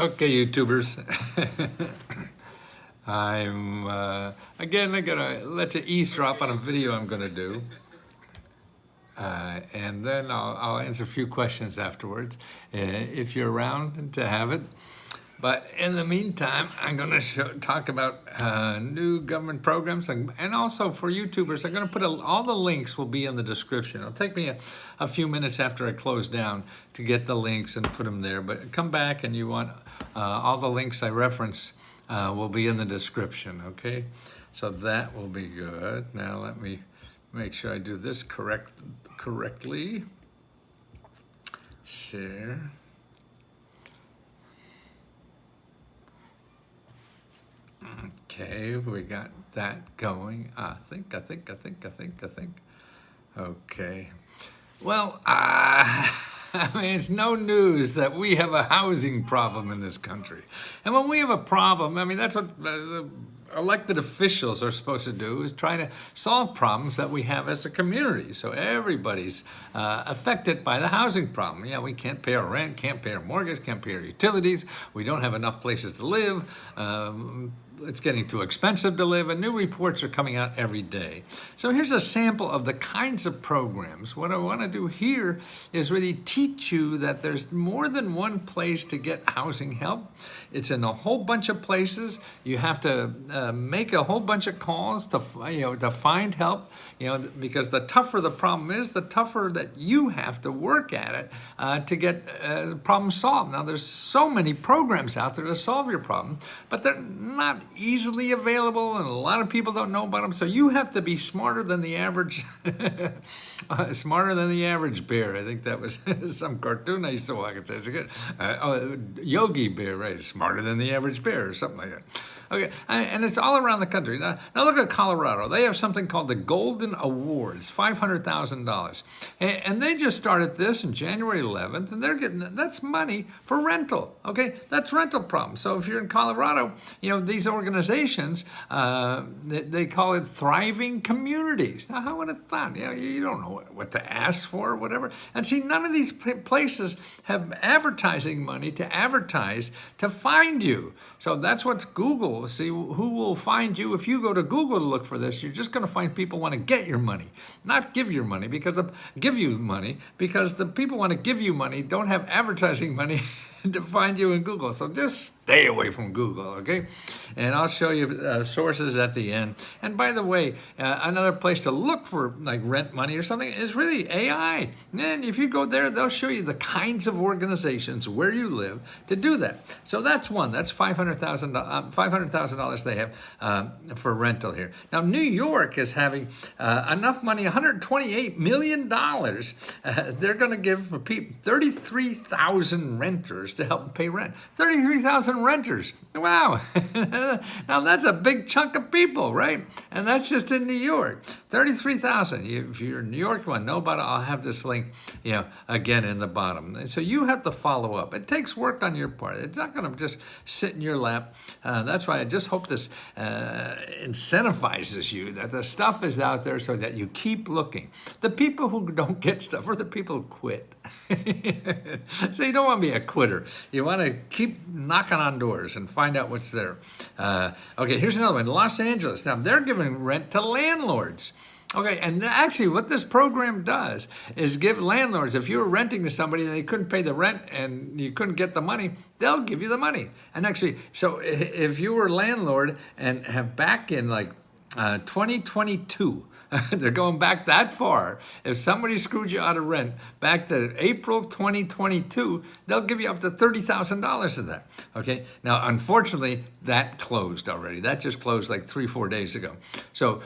Okay, YouTubers. Again, I'm gonna let you eavesdrop on a video I'm gonna do. And then I'll answer a few questions afterwards, if you're around to have it. But in the meantime, I'm going to talk about new government programs, and also for YouTubers, I'm going to put all the links will be in the description. It'll take me a few minutes after I close down to get the links and put them there. But come back and you want all the links I reference will be in the description, okay? So that will be good. Now let me make sure I do this correctly. Share. Okay, we got that going. I think. Okay. Well, I mean, it's no news that we have a housing problem in this country. And when we have a problem, I mean, that's what elected officials are supposed to do, is try to solve problems that we have as a community. So everybody's affected by the housing problem. Yeah, we can't pay our rent, can't pay our mortgage, can't pay our utilities. We don't have enough places to live. It's getting too expensive to live, and new reports are coming out every day. So here's a sample of the kinds of programs. What I want to do here is really teach you that there's more than one place to get housing help. It's in a whole bunch of places. You have to make a whole bunch of calls to find help. Because the tougher the problem is, the tougher that you have to work at it to get the problem solved. Now, there's so many programs out there to solve your problem, but they're not easily available, and a lot of people don't know about them. So you have to be smarter than the average, smarter than the average bear. I think that was some cartoon I used to watch. Yogi Bear, right? Smarter than the average bear, or something like that. Okay, and it's all around the country. Now look at Colorado. They have something called the Golden Awards, $500,000. And they just started this on January 11th, and they're getting, that's money for rental, okay? That's rental problems. So if you're in Colorado, these organizations, they call it thriving communities. Now, how would it thought? You don't know what to ask for or whatever. And see, none of these places have advertising money to advertise to find you. So that's what's Google. See, who will find you? If you go to Google to look for this, you're just going to find people want to get your money, not give you money, because the people want to give you money don't have advertising money to find you in Google. So just stay away from Google, okay? And I'll show you sources at the end. And by the way, another place to look for like rent money or something is really AI. And if you go there, they'll show you the kinds of organizations where you live to do that. So that's one. That's $500,000 they have for rental here. Now, New York is having enough money, $128 million. They're going to give for 33,000 renters to help them pay rent. 33,000 renters. Wow. Now that's a big chunk of people, right? And that's just in New York. 33,000. If you're in New York, you want to know about it, I'll have this link, again in the bottom. And so you have to follow up. It takes work on your part. It's not going to just sit in your lap. That's why I just hope this incentivizes you, that the stuff is out there so that you keep looking. The people who don't get stuff are the people who quit. So you don't want to be a quitter. You want to keep knocking on doors and find out what's there. Okay, here's another one. Los Angeles. Now, they're giving rent to landlords. Okay, and actually what this program does is give landlords, if you were renting to somebody and they couldn't pay the rent and you couldn't get the money, they'll give you the money. And actually, so if you were a landlord and have back in 2022, they're going back that far. If somebody screwed you out of rent back to April 2022, they'll give you up to $30,000 of that. Okay. Now, unfortunately, that closed already. That just closed like 3-4 days ago. So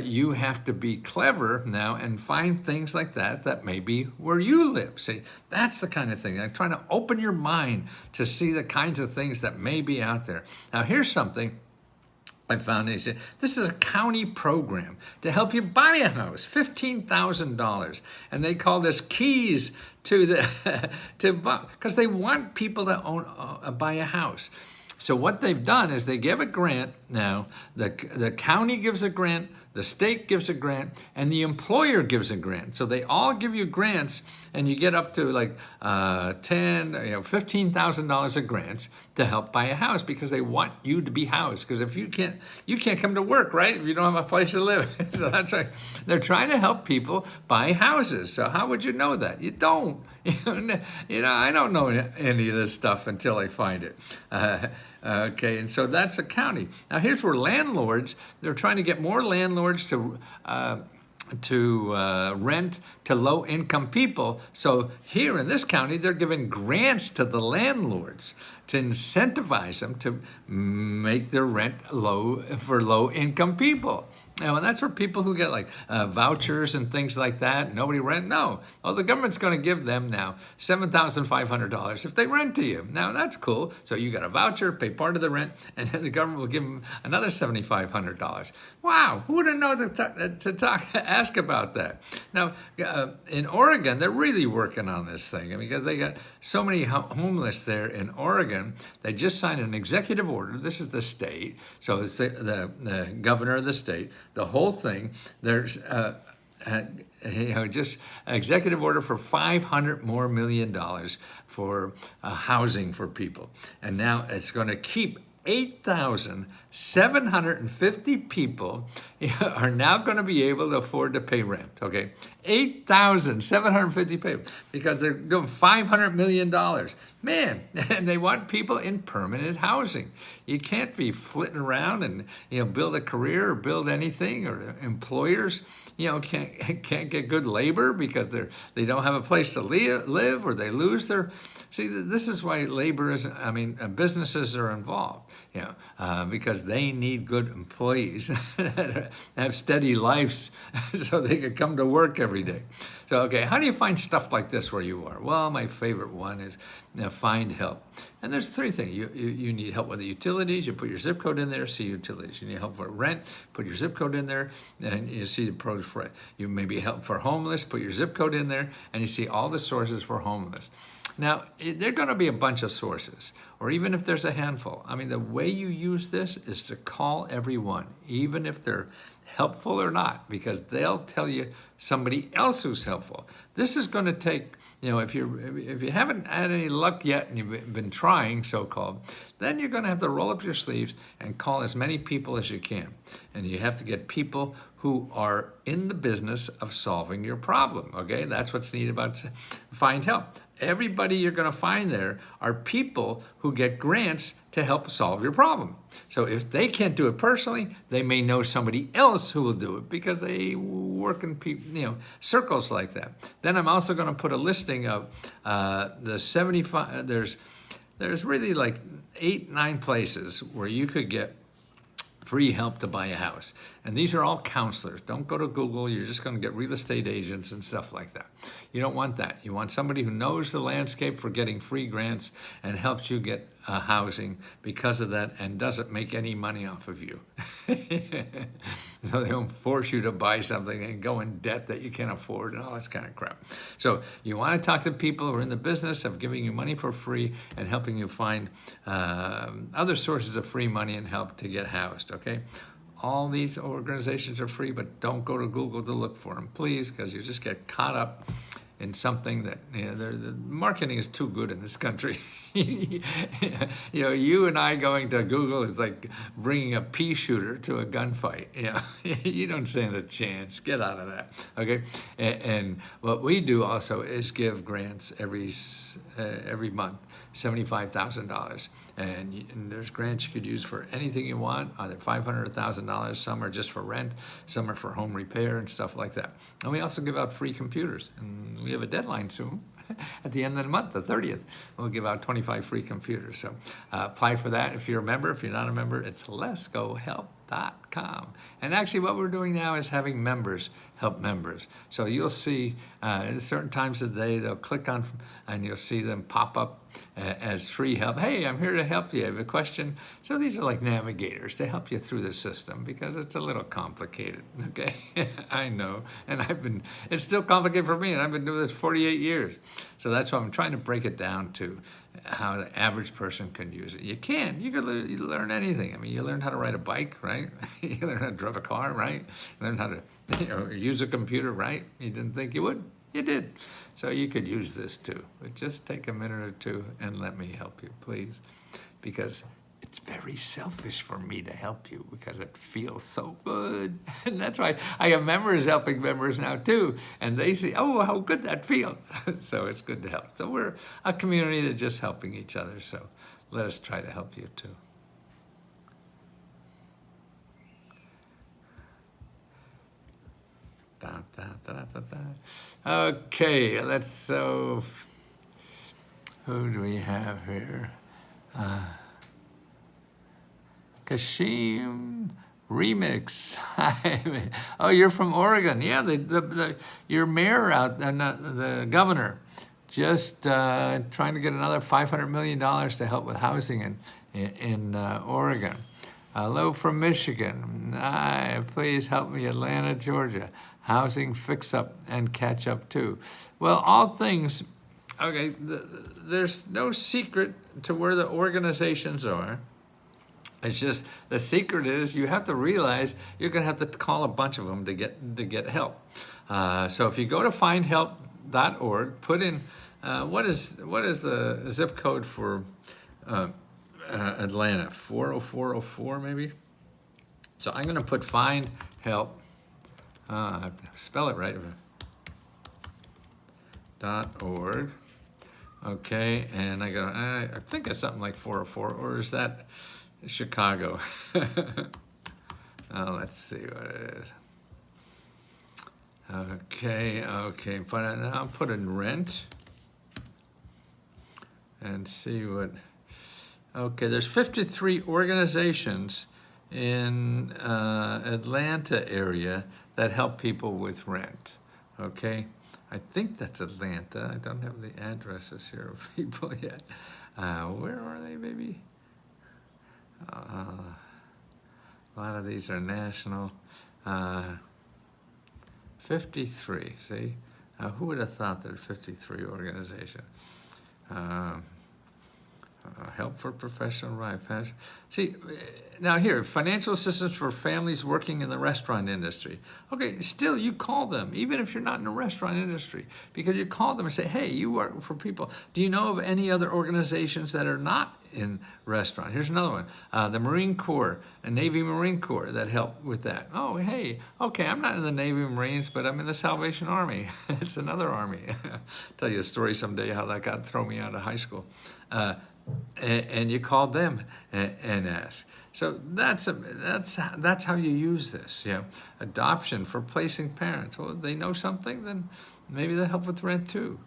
you have to be clever now and find things like that may be where you live. See, that's the kind of thing. I'm trying to open your mind to see the kinds of things that may be out there. Now, here's something I found. This is a county program to help you buy a house, $15,000, and they call this keys to the because they want people to buy a house. So what they've done is they give a grant now. The county gives a grant the state gives a grant, and the employer gives a grant. So they all give you grants, and you get up to like $15,000 of grants to help buy a house because they want you to be housed. Because if you can't come to work, right? If you don't have a place to live. So that's right. They're trying to help people buy houses. So how would you know that? You don't. I don't know any of this stuff until I find it. Okay, and so that's a county. Now here's where landlords, they're trying to get more landlords to rent to low-income people. So here in this county, they're giving grants to the landlords to incentivize them to make their rent low for low-income people. And that's for people who get like vouchers and things like that. Nobody rent. No. Well, the government's going to give them now $7,500 if they rent to you. Now that's cool. So you got a voucher, pay part of the rent, and then the government will give them another $7,500. Wow, who would have known to ask about that? Now in Oregon, they're really working on this thing because they got so many homeless there in Oregon. They just signed an executive order. This is the state, so it's the governor of the state. The whole thing, there's just executive order for $500 more million for housing for people. And now it's going to keep 8,750 people are now going to be able to afford to pay rent, okay? 8,750 people because they're doing $500 million. Man, and they want people in permanent housing. You can't be flitting around and build a career or build anything, or employers can't get good labor because they don't have a place to live, or they lose their. See, this is why businesses are involved, because they need good employees that have steady lives so they can come to work every day. So, okay, how do you find stuff like this where you are? Well, my favorite one is find help. And there's three things. You need help with the utilities. You put your zip code in there, see utilities. You need help for rent, put your zip code in there, and you see the pros for it. You maybe help for homeless, put your zip code in there, and you see all the sources for homeless. Now, there are going to be a bunch of sources, or even if there's a handful. The way you use this is to call everyone, even if they're helpful or not, because they'll tell you somebody else who's helpful. This is going to take, if you haven't had any luck yet and you've been trying, so-called, then you're going to have to roll up your sleeves and call as many people as you can. And you have to get people who are in the business of solving your problem, okay? That's what's neat about find help. Everybody you're going to find there are people who get grants to help solve your problem. So if they can't do it personally, they may know somebody else who will do it because they work in circles like that. Then I'm also going to put a listing of the 75. There's really like 8-9 places where you could get free help to buy a house. And these are all counselors. Don't go to Google. You're just going to get real estate agents and stuff like that. You don't want that. You want somebody who knows the landscape for getting free grants and helps you get housing because of that and doesn't make any money off of you. So they don't force you to buy something and go in debt that you can't afford and all this kind of crap. So you want to talk to people who are in the business of giving you money for free and helping you find other sources of free money and help to get housed, okay? All these organizations are free, but don't go to Google to look for them, please, because you just get caught up in something that the marketing is too good in this country. You and I going to Google is like bringing a pea shooter to a gunfight. You don't stand a chance. Get out of that. Okay, and what we do also is give grants every month, $75,000, and there's grants you could use for anything you want, either $500 or $1,000. Some are just for rent, some are for home repair and stuff like that. And we also give out free computers, and we have a deadline soon. At the end of the month, the 30th, we'll give out 25 free computers. So apply for that if you're a member. If you're not a member, it's letsgohelp.com. And actually what we're doing now is having members help members. So you'll see at certain times of the day, they'll click on and you'll see them pop up as free help. Hey, I'm here to help you. I have a question. So these are like navigators to help you through the system because it's a little complicated, okay? I know, and it's still complicated for me, and I've been doing this 48 years. So that's why I'm trying to break it down to how the average person can use it. You can. You can you learn anything. I mean, you learn how to ride a bike, right? You learn how to drive a car, right? You learn how to use a computer, right? You didn't think you would. You did. So you could use this too. But just take a minute or two and let me help you, please. Because it's very selfish for me to help you because it feels so good. And that's why I have members helping members now too. And they see, oh, how good that feels. So it's good to help. So we're a community that's just helping each other. So let us try to help you too. Da, da, da, da, da. Okay, let's, who do we have here? Kashim Remix. Oh, you're from Oregon. Yeah, your mayor out, the governor, just trying to get another $500 million to help with housing in Oregon. Hello from Michigan. Please help me, Atlanta, Georgia. Housing fix-up and catch-up too. Well, all things, okay, there's no secret to where the organizations are. It's just, the secret is you have to realize you're gonna have to call a bunch of them to get help. So if you go to findhelp.org, put in, what is the zip code for Atlanta? 40404 maybe? So I'm gonna put find help, I have to spell it right, .org. Okay, and I go, I think it's something like 404, or is that Chicago? Oh, let's see what it is. Okay, but I'll put in rent and see what, okay, there's 53 organizations in Atlanta area that help people with rent, okay? I think that's Atlanta. I don't have the addresses here of people yet. Where are they, maybe? A lot of these are national. 53, see? Who would have thought there's 53 organizations? Help for professional life. See, now here, financial assistance for families working in the restaurant industry. Okay, still you call them, even if you're not in the restaurant industry, because you call them and say, hey, you work for people. Do you know of any other organizations that are not in restaurant? Here's another one, the Marine Corps, a Navy Marine Corps that help with that. Oh, hey, okay, I'm not in the Navy Marines, but I'm in the Salvation Army. It's another army. I'll tell you a story someday how that got thrown me out of high school. And you call them and ask. So that's how you use this. Yeah, adoption for placing parents. Well, they know something, then maybe they help with rent too.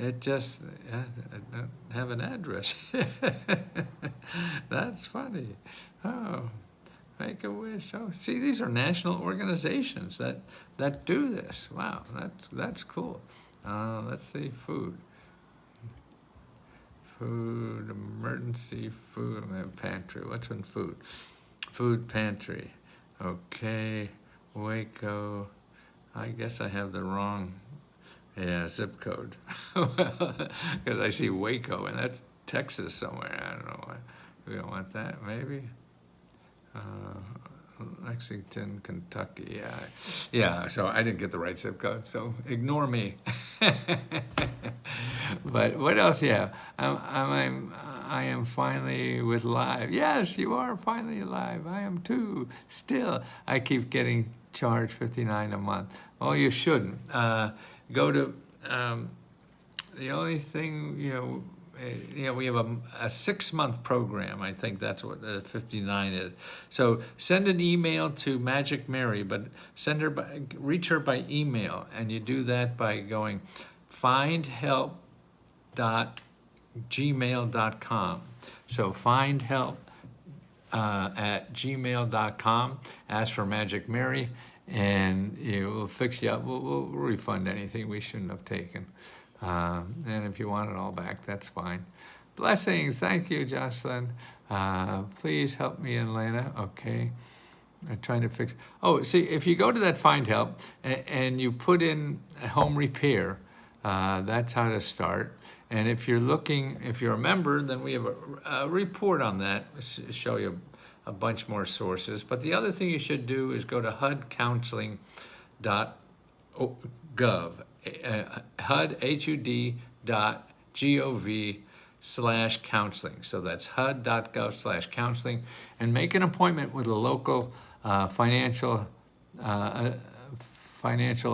It just I don't have an address. That's funny. Oh, Make a Wish. Oh, see, these are national organizations that do this. Wow, that's cool. Let's see, food, emergency food pantry. What's in food? Food pantry. Okay, Waco. I guess I have the wrong, zip code. Because I see Waco, and that's Texas somewhere. I don't know why. We don't want that, maybe. Lexington, Kentucky. Yeah. So I didn't get the right zip code. So ignore me. But what else? Yeah, I am finally with live. Yes, you are finally alive. I am too. Still, I keep getting charged $59 a month. Well, you shouldn't. Go to the only thing we have a 6-month program. I think that's what 59 is. So send an email to Magic Mary, but reach her by email, and you do that by going findhelp.gmail.com. So findhelp@gmail.com. Ask for Magic Mary, and we'll fix you up. We'll refund anything we shouldn't have taken. And if you want it all back, that's fine. Blessings. Thank you, Jocelyn. Please help me, Atlanta. Okay. I'm trying to fix. Oh, see, if you go to that Find Help and you put in home repair, That's how to start. And if you're a member, then we have a report on that, show you a bunch more sources. But the other thing you should do is go to hudcounseling.gov, hud.gov/counseling. So that's hud.gov/counseling, and make an appointment with a local financial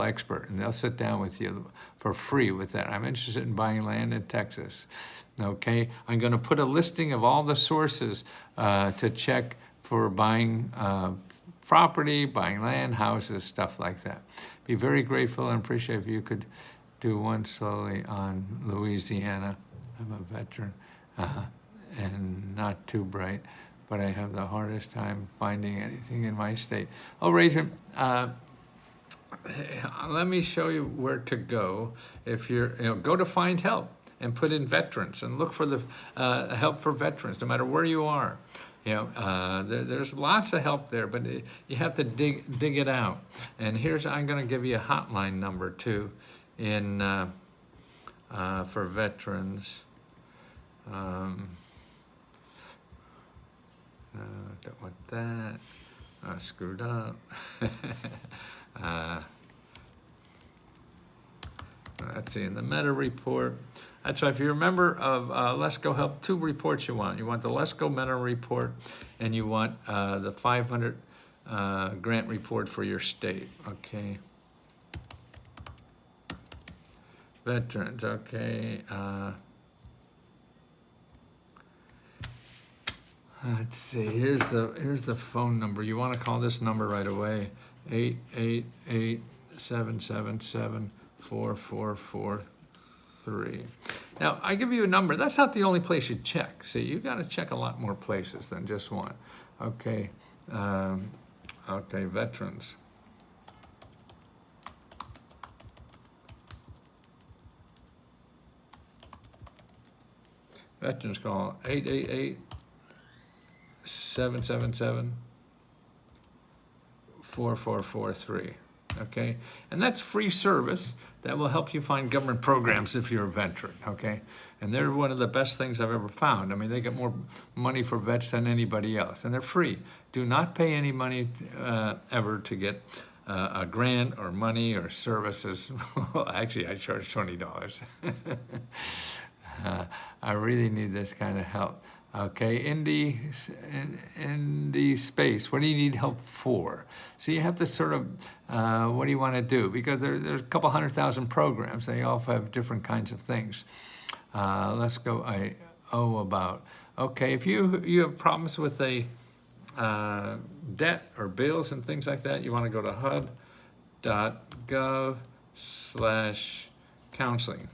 expert, and they'll sit down with you for free with that. I'm interested in buying land in Texas. Okay, I'm going to put a listing of all the sources to check for buying property, buying land, houses, stuff like that. Be very grateful and appreciate if you could do one slowly on Louisiana. I'm a veteran and not too bright, but I have the hardest time finding anything in my state. Oh, Rachel, let me show you where to go. If go to Find Help and put in veterans and look for the help for veterans, no matter where you are. There's lots of help there, but you have to dig it out. And I'm going to give you a hotline number too, for veterans. Don't want that. I screwed up. Let's see, in the meta report. That's right, if you're a member of Let's Go Help, 2 reports you want. You want the Let's Go meta report, and you want the 500 grant report for your state, okay? Veterans, okay. Let's see, here's the phone number. You want to call this number right away, 888-777-4443. Now, I give you a number. That's not the only place you check. See, you got to check a lot more places than just one. Okay, okay, veterans. Veterans call 888-777-4443. Okay, and that's free service that will help you find government programs if you're a veteran, okay? And they're one of the best things I've ever found. I mean, they get more money for vets than anybody else, and they're free. Do not pay any money ever to get a grant or money or services. Well, actually, I charge $20. I really need this kind of help. Okay, indie space, what do you need help for? So you have to sort of, what do you want to do? Because there's a couple 100,000 programs. They all have different kinds of things. Let's go, about. Okay, if you have problems with a debt or bills and things like that, you want to go to hud.gov/counseling.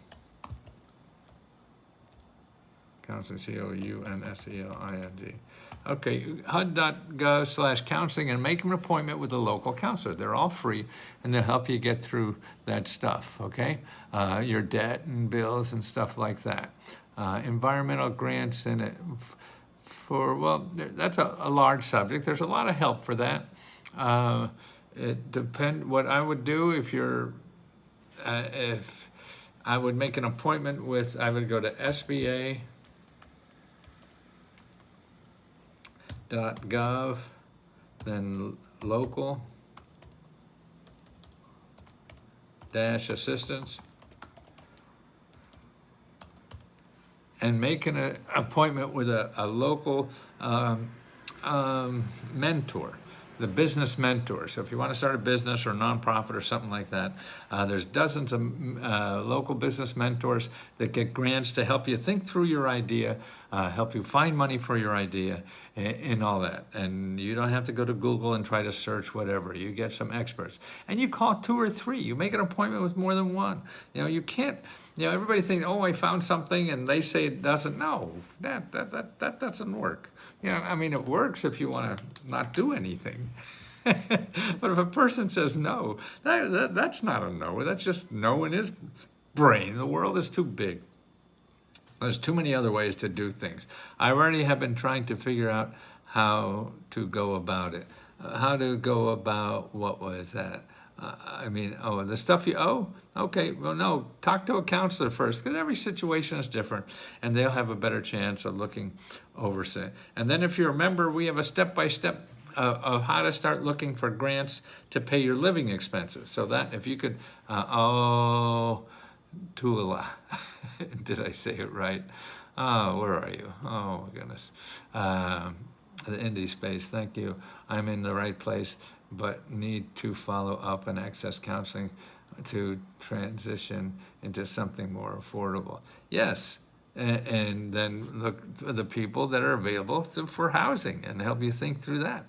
Counseling, COUNSELING. Okay, hud.gov/counseling, and make an appointment with a local counselor. They're all free, and they'll help you get through that stuff, okay? Your debt and bills and stuff like that. Environmental grants in it that's a large subject. There's a lot of help for that. It depends what I would do if I would make an appointment with, I would go to SBA.gov, then local -assistance, and make an appointment with a local mentor, the business mentor. So if you want to start a business or a nonprofit or something like that, there's dozens of local business mentors that get grants to help you think through your idea, help you find money for your idea, and all that. And you don't have to go to Google and try to search whatever. You get some experts. And you call 2 or 3. You make an appointment with more than one. You can't, everybody thinks, oh, I found something, and they say it doesn't. No, that doesn't work. I mean, it works if you want to not do anything. But if a person says no, that's not a no. That's just no in his brain. The world is too big. There's too many other ways to do things. I already have been trying to figure out how to go about it. How to go about, what was that? I mean, oh, the stuff you owe? Okay, well, no, talk to a counselor first, because every situation is different, and they'll have a better chance of looking over it. And then if you remember, we have a step-by-step of how to start looking for grants to pay your living expenses. So that, if you could, Tula, did I say it right? Oh, where are you? Oh, my goodness. The indie space, thank you. I'm in the right place, but need to follow up and access counseling to transition into something more affordable. Yes, and then look for the people that are available for housing and help you think through that.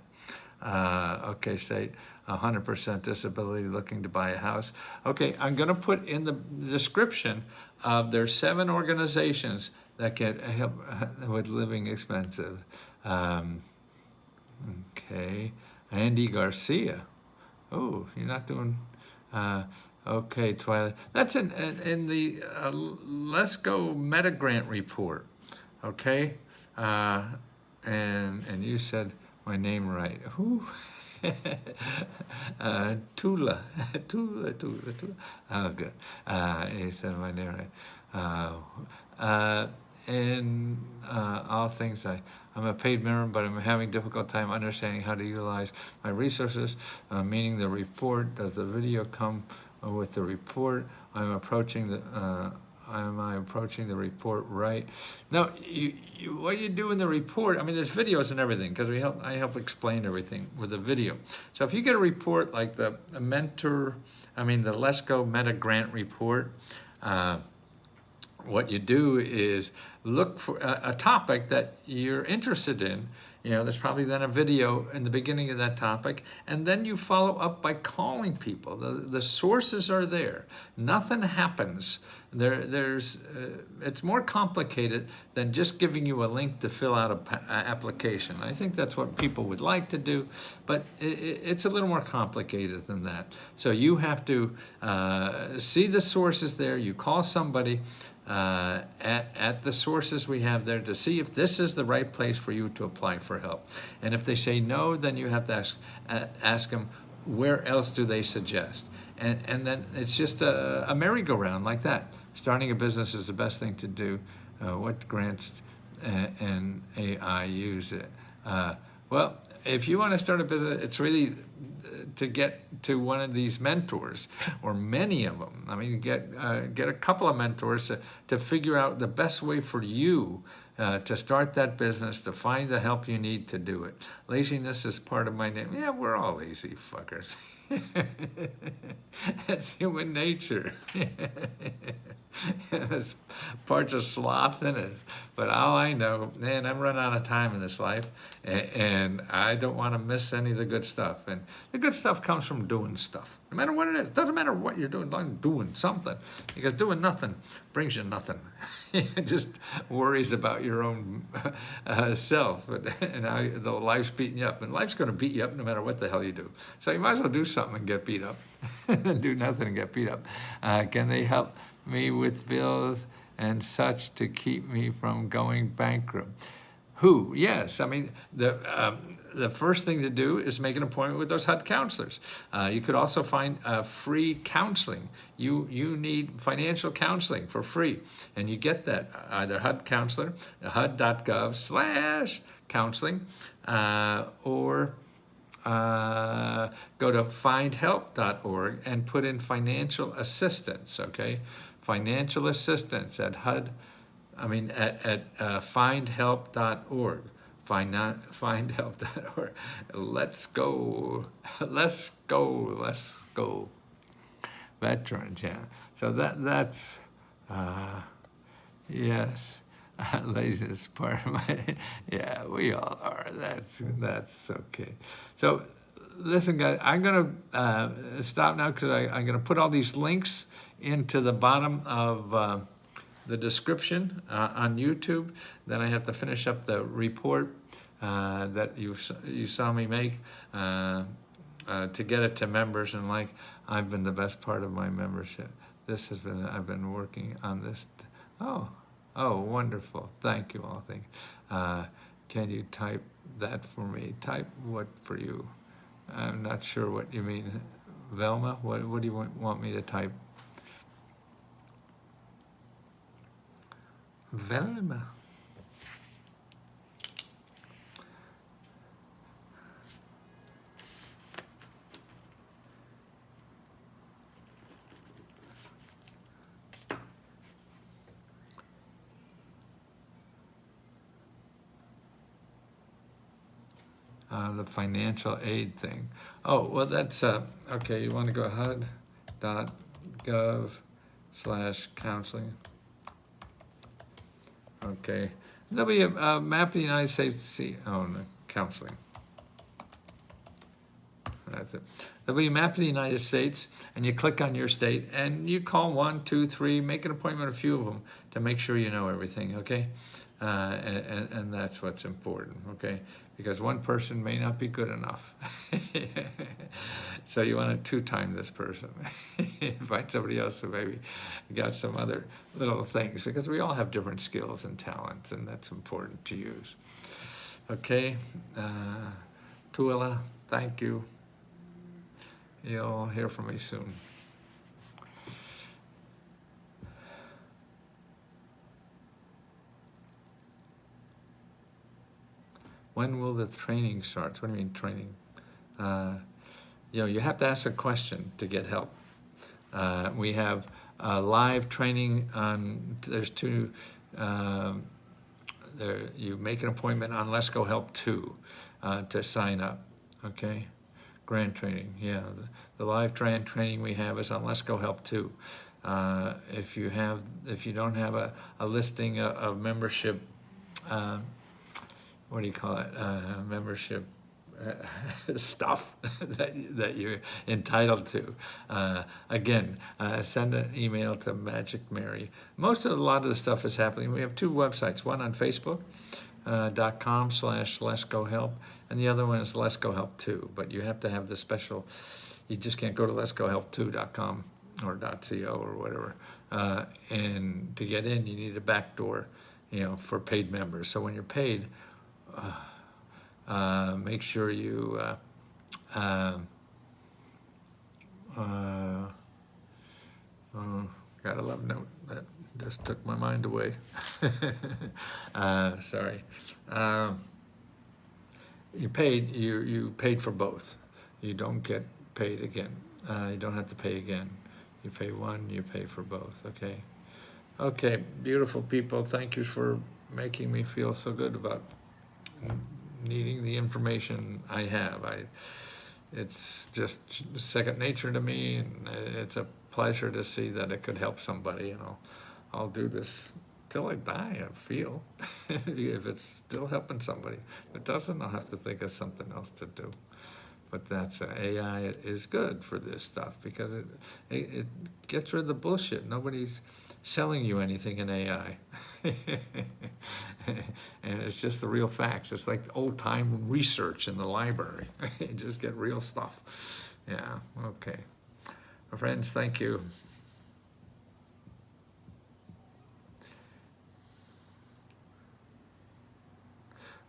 Okay, state 100% disability looking to buy a house. Okay, I'm going to put in the description of there's 7 organizations that can help with living expenses. Okay, Andy Garcia. Oh, you're not doing. Okay, Twilight. That's in the Let's Go Meta Grant report. Okay, and you said my name right. Who? Tula. Oh, good. You said my name right. In all things, I'm a paid member, but I'm having difficult time understanding how to utilize my resources, meaning the report. Does the video come with the report? Am I approaching the report right? No, what you do in the report, I mean, there's videos and everything, because I help explain everything with a video. So if you get a report like the Let's Go Meta Grant report, what you do is look for a topic that you're interested in. There's probably then a video in the beginning of that topic, and then you follow up by calling people. The sources are there. Nothing happens. It's more complicated than just giving you a link to fill out an application. I think that's what people would like to do, but it's a little more complicated than that. So you have to see the sources there. You call somebody at the sources we have there to see if this is the right place for you to apply for help. And if they say no, then you have to ask them, where else do they suggest? And then it's just a merry-go-round like that. Starting a business is the best thing to do. What grants and AI use it? Well, if you want to start a business, it's really to get to one of these mentors, or many of them. I mean, get a couple of mentors to figure out the best way for you to start that business, to find the help you need to do it. Laziness is part of my name. Yeah, we're all lazy fuckers. That's human nature. There's parts of sloth in it. But all I know, man, I'm running out of time in this life, and I don't want to miss any of the good stuff. And the good stuff comes from doing stuff. No matter what it is. It doesn't matter what you're doing, I'm doing something. Because doing nothing brings you nothing. It just worries about your own self, and how the life's beating you up. And life's going to beat you up no matter what the hell you do. So you might as well do something and get beat up. Do nothing and get beat up. Can they help me with bills and such to keep me from going bankrupt? Who? Yes. I mean, the first thing to do is make an appointment with those HUD counselors. You could also find free counseling. You need financial counseling for free, and you get that either HUD counselor, hud.gov/counseling, or go to findhelp.org and put in financial assistance. Okay, financial assistance at findhelp.org. Findhelp.org. Let's go. Veterans, yeah. So that's yes. Laziness part of my, yeah, we all are. That's okay. So listen, guys, I'm gonna stop now, because I'm gonna put all these links into the bottom of the description on YouTube. Then I have to finish up the report that you saw me make to get it to members. And I've been the best part of my membership. I've been working on this. Oh, wonderful. Thank you all. Can you type that for me? Type what for you? I'm not sure what you mean Velma, what do you want me to type? Velma. The financial aid thing. Oh, well, that's, okay, you want to go HUD.gov/counseling. Okay. There'll be a map of the United States, no, counseling. That's it. There'll be a map of the United States, and you click on your state, and you call 1, 2, 3, make an appointment, a few of them, to make sure you know everything, okay? And that's what's important, okay? Because one person may not be good enough. So you want to 2-time this person. Find somebody else who maybe got some other little things, because we all have different skills and talents, and that's important to use. Okay, Tuila, thank you. You'll hear from me soon. When will the training start? What do you mean training? You have to ask a question to get help. We have live training on, there's 2, you make an appointment on Let's Go Help 2 to sign up, okay? Grant training, yeah. The live training we have is on Let's Go Help 2. If you don't have a listing of membership, what do you call it? Membership stuff that you're entitled to. Again, send an email to Magic Mary. A lot of the stuff is happening. We have 2 websites, one on Facebook.com/Let's Go Help, and the other one is Let's Go Help 2. But you have to have the special, you just can't go to letsgohelp2.com or .co or whatever. And to get in, you need a backdoor, for paid members. So when you're paid, make sure you got a love note that just took my mind away. Sorry. You paid for both. You don't get paid again. You don't have to pay again. You pay one, you pay for both. Okay, beautiful people. Thank you for making me feel so good about needing the information I have. It's just second nature to me, and it's a pleasure to see that it could help somebody. I'll do this till I die, I feel, if it's still helping somebody. If it doesn't, I'll have to think of something else to do. But that's AI is good for this stuff, because it gets rid of the bullshit. Nobody's selling you anything in AI. And it's just the real facts. It's like old-time research in the library. You just get real stuff. Yeah, okay. My friends, thank you.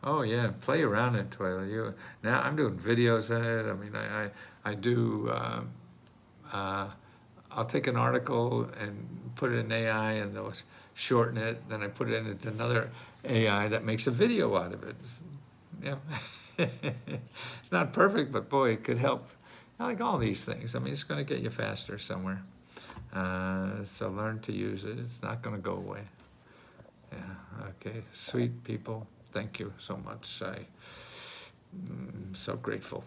Oh yeah, play around in Twila. Now I'm doing videos in it. I mean, I do. I'll take an article and put it in AI, and they'll shorten it. Then I put it into another AI that makes a video out of it. It's not perfect, but boy, it could help. I like all these things. I mean, it's going to get you faster somewhere. So learn to use it. It's not going to go away. Yeah. Okay. Sweet people. Thank you so much. I'm so grateful.